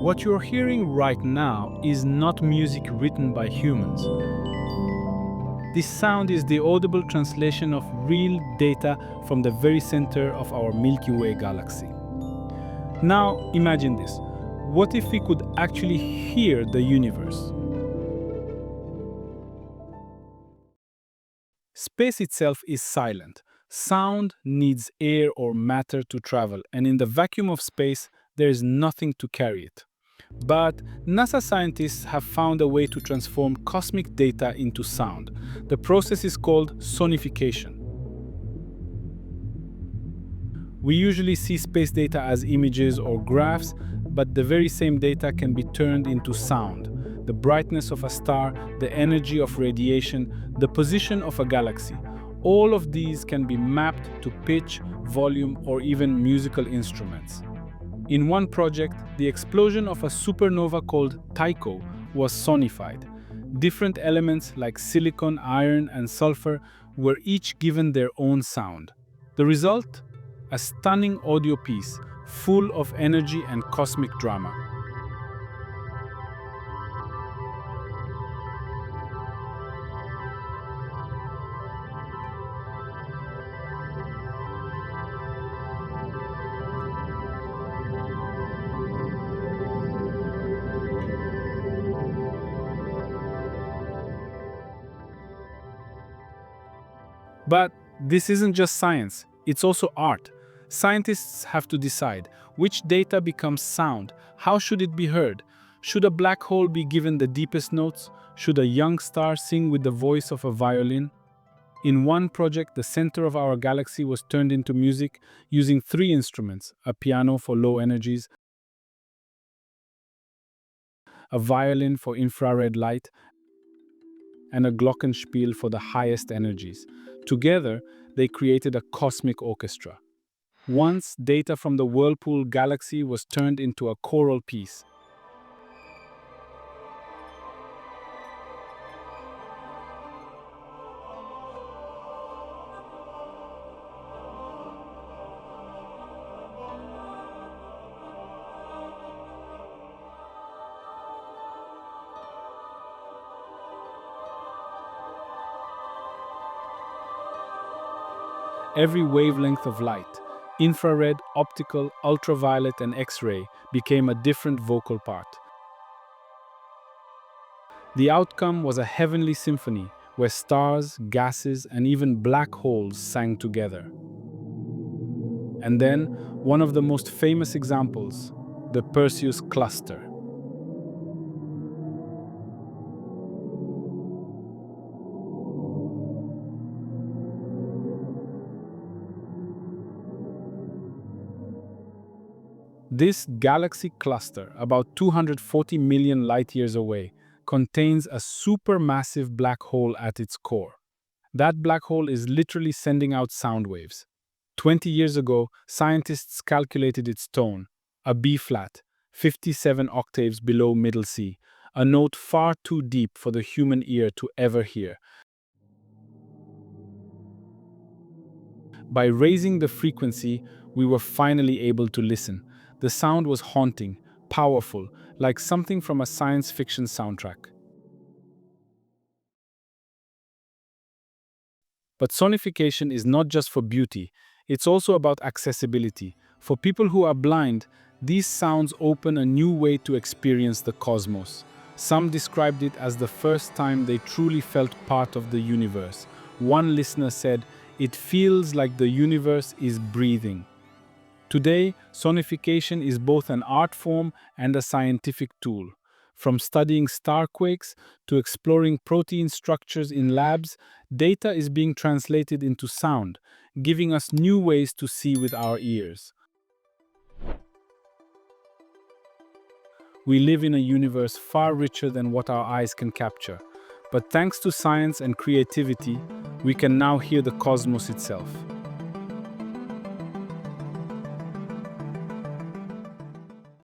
What you're hearing right now is not music written by humans. This sound is the audible translation of real data from the very center of our Milky Way galaxy. Now, imagine this. What if we could actually hear the universe? Space itself is silent. Sound needs air or matter to travel, and in the vacuum of space, there is nothing to carry it. But NASA scientists have found a way to transform cosmic data into sound. The process is called sonification. We usually see space data as images or graphs, but the very same data can be turned into sound. The brightness of a star, the energy of radiation, the position of a galaxy. All of these can be mapped to pitch, volume, or even musical instruments. In one project, the explosion of a supernova called Tycho was sonified. Different elements like silicon, iron, and sulfur were each given their own sound. The result? A stunning audio piece, full of energy and cosmic drama. But this isn't just science, it's also art. Scientists have to decide which data becomes sound, how should it be heard? Should a black hole be given the deepest notes? Should a young star sing with the voice of a violin? In one project, the center of our galaxy was turned into music using three instruments: a piano for low energies, a violin for infrared light, and a glockenspiel for the highest energies. Together, they created a cosmic orchestra. Once, data from the Whirlpool galaxy was turned into a choral piece. Every wavelength of light, infrared, optical, ultraviolet, and X-ray, became a different vocal part. The outcome was a heavenly symphony where stars, gases, and even black holes sang together. And then, one of the most famous examples, the Perseus cluster. This galaxy cluster, about 240 million light-years away, contains a supermassive black hole at its core. That black hole is literally sending out sound waves. 20 years ago, scientists calculated its tone, a B-flat, 57 octaves below middle C, a note far too deep for the human ear to ever hear. By raising the frequency, we were finally able to listen. The sound was haunting, powerful, like something from a science fiction soundtrack. But sonification is not just for beauty, it's also about accessibility. For people who are blind, these sounds open a new way to experience the cosmos. Some described it as the first time they truly felt part of the universe. One listener said, "It feels like the universe is breathing." Today, sonification is both an art form and a scientific tool. From studying starquakes to exploring protein structures in labs, data is being translated into sound, giving us new ways to see with our ears. We live in a universe far richer than what our eyes can capture. But thanks to science and creativity, we can now hear the cosmos itself.